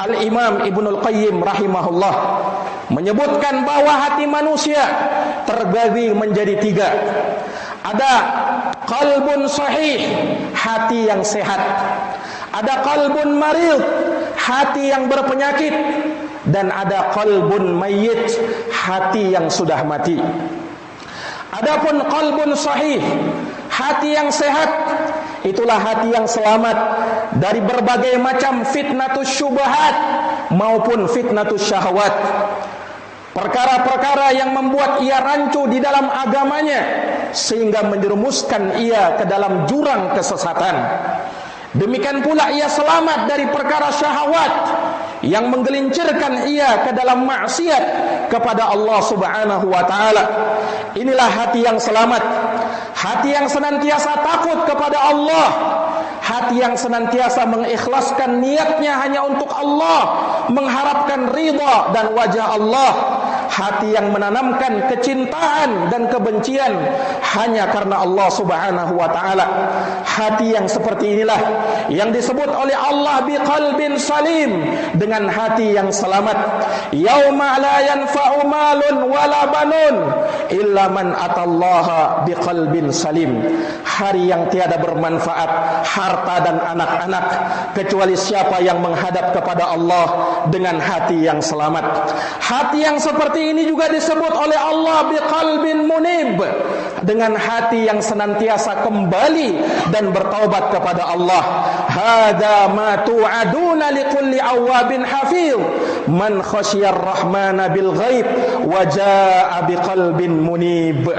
Al-Imam Ibnul Qayyim rahimahullah menyebutkan bahwa hati manusia terbagi menjadi 3. Ada qalbun sahih, hati yang sehat. Ada qalbun marid, hati yang berpenyakit. Dan ada qalbun mayyit, hati yang sudah mati. Adapun qalbun sahih, hati yang sehat, itulah hati yang selamat dari berbagai macam fitnatus syubhat maupun fitnatus syahwat. Perkara-perkara yang membuat ia rancu di dalam agamanya sehingga menjerumuskan ia ke dalam jurang kesesatan. Demikian pula ia selamat dari perkara syahwat yang menggelincirkan ia ke dalam maksiat kepada Allah Subhanahu wa taala. Inilah hati yang selamat, hati yang senantiasa takut kepada Allah, hati yang senantiasa mengikhlaskan niatnya hanya untuk Allah, mengharapkan ridha dan wajah Allah, hati yang menanamkan kecintaan dan kebencian hanya karena Allah Subhanahu wa taala. Hati yang seperti inilah yang disebut oleh Allah biqalbin salim, dengan hati yang selamat. Yauma la yanfa'u malun wala banun illa man atallaha biqalbin salim. Hari yang tiada bermanfaat harta dan anak-anak kecuali siapa yang menghadap kepada Allah dengan hati yang selamat. Hati yang seperti ini juga disebut oleh Allah biqalbin munib, dengan hati yang senantiasa kembali dan bertaubat kepada Allah. Hada ma tu'aduna likulli awabin hafiz man khasyar rahmana bil ghaib wa jaa biqalbin munib.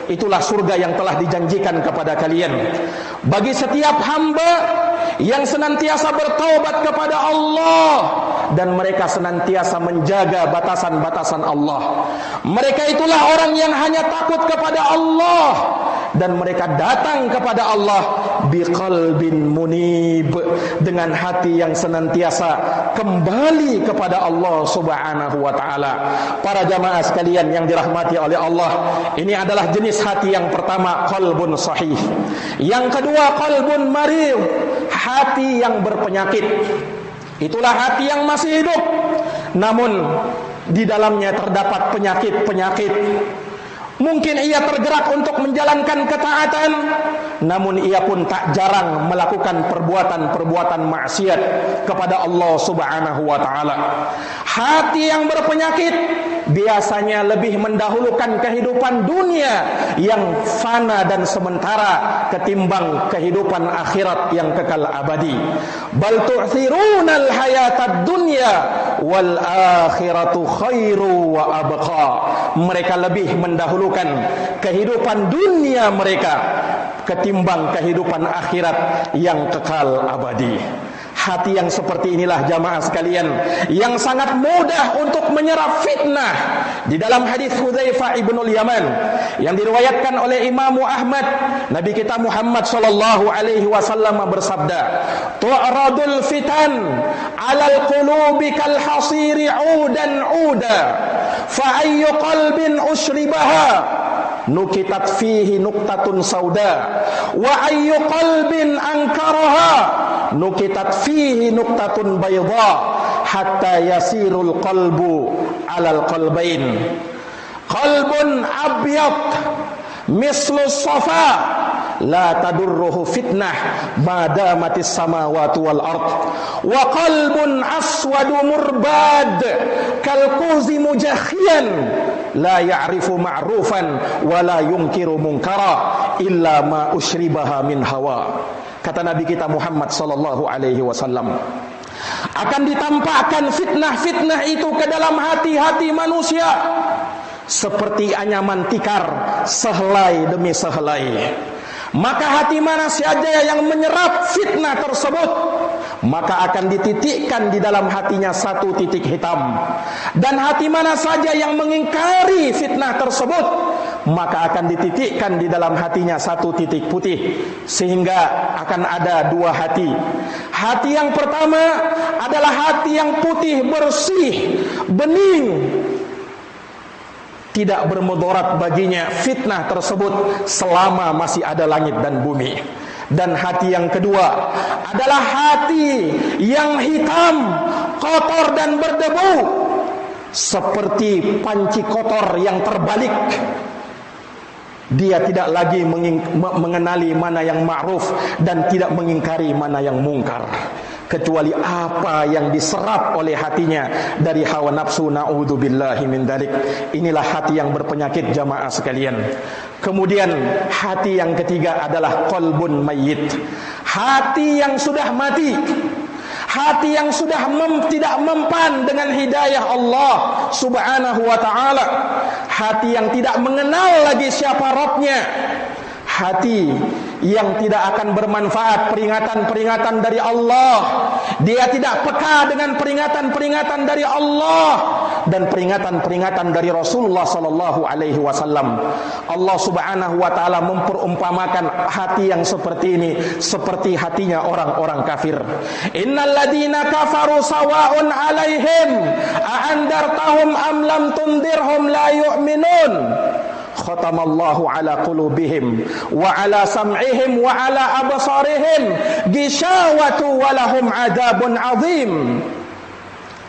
Itulah surga yang telah dijanjikan kepada kalian bagi setiap hamba yang senantiasa bertaubat kepada Allah dan mereka senantiasa menjaga batasan-batasan Allah. Mereka itulah orang yang hanya takut kepada Allah dan mereka datang kepada Allah biqalbin munib, dengan hati yang senantiasa kembali kepada Allah Subhanahu wa taala. Para jamaah sekalian yang dirahmati oleh Allah, ini adalah jenis hati yang pertama, qalbun sahih. Yang kedua, qalbun marid, hati yang berpenyakit. Itulah hati yang masih hidup, namun di dalamnya terdapat penyakit-penyakit. Mungkin ia tergerak untuk menjalankan ketaatan, namun ia pun tak jarang melakukan perbuatan-perbuatan maksiat kepada Allah Subhanahu wa taala. Hati yang berpenyakit biasanya lebih mendahulukan kehidupan dunia yang fana dan sementara ketimbang kehidupan akhirat yang kekal abadi. Bal tu'thirunal hayatad dunya wal akhiratu khairu wa abqa. Mereka lebih mendahulukan kehidupan dunia mereka ketimbang kehidupan akhirat yang kekal abadi. Hati yang seperti inilah jamaah sekalian yang sangat mudah untuk menyerap fitnah. Di dalam hadis Hudzaifah ibnul Yaman yang diriwayatkan oleh Imam Ahmad, Nabi kita Muhammad sallallahu alaihi wasallam bersabda, "Tu'radul fitan 'alal qulubi kal hasiri 'udan 'uda, fa ayyu qalbin ushribaha nukitat fihi nuqtatun sauda wa ayyu qalbin ankaraha nukitat fihi nuqtatun bayda hatta yasirul qalbu alal qalbain qalbun abyad mislu safa la tadurruhu fitnah madamatis samawati wal ard wa qalbun aswadu murbad kalkuzi mujakhiyan la ya'rifu ma'rufan wa la yunkiru munkara illa ma ushribaha min hawa. Kata Nabi kita Muhammad sallallahu alaihi wasallam, akan ditampakkan fitnah-fitnah itu ke dalam hati-hati manusia seperti anyaman tikar sehelai demi sehelai. Maka hati mana saja yang menyerap fitnah tersebut, maka akan dititikkan di dalam hatinya satu titik hitam. Dan hati mana saja yang mengingkari fitnah tersebut, maka akan dititikkan di dalam hatinya satu titik putih. Sehingga akan ada dua hati. Hati yang pertama adalah hati yang putih, bersih, bening, tidak bermudarat baginya fitnah tersebut selama masih ada langit dan bumi. Dan hati yang kedua adalah hati yang hitam, kotor dan berdebu, seperti panci kotor yang terbalik. Dia tidak lagi mengenali mana yang ma'ruf dan tidak mengingkari mana yang mungkar, kecuali apa yang diserap oleh hatinya dari hawa nafsu. Na'udzubillahi min dzalik. Inilah hati yang berpenyakit, jamaah sekalian. Kemudian hati yang ketiga adalah qalbun mayyit, hati yang sudah mati, hati yang sudah tidak mempan dengan hidayah Allah subhanahu wa ta'ala, hati yang tidak mengenal lagi siapa Rabbnya, hati yang tidak akan bermanfaat peringatan-peringatan dari Allah. Dia tidak peka dengan peringatan-peringatan dari Allah dan peringatan-peringatan dari Rasulullah sallallahu alaihi wasallam. Allah Subhanahu wa taala memperumpamakan hati yang seperti ini seperti hatinya orang-orang kafir. Innal ladzina kafaru sawa'un 'alaihim a andartahum am lam tundirhum la yu'minun. Khatamallahu ala qulubihim wa ala sam'ihim wa ala absarihim ghishawatu wa lahum adzabun azim.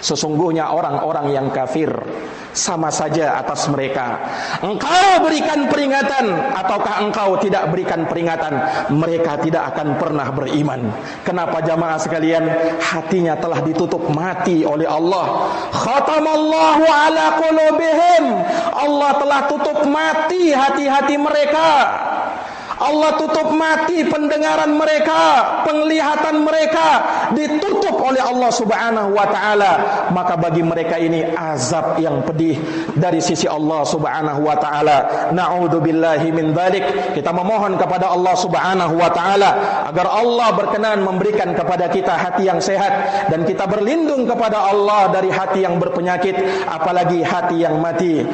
Sesungguhnya orang-orang yang kafir sama saja atas mereka. Engkau berikan peringatan ataukah engkau tidak berikan peringatan, mereka tidak akan pernah beriman. Kenapa jamaah sekalian? Hatinya telah ditutup mati oleh Allah. Khatamallahu ala qulubihim. Allah telah tutup mati hati-hati mereka. Allah tutup mati pendengaran mereka, penglihatan mereka ditutup oleh Allah Subhanahu wa taala. Maka bagi mereka ini azab yang pedih dari sisi Allah Subhanahu wa taala. Na'udzubillahi min dzalik. Kita memohon kepada Allah Subhanahu wa taala agar Allah berkenan memberikan kepada kita hati yang sehat, dan kita berlindung kepada Allah dari hati yang berpenyakit, apalagi hati yang mati.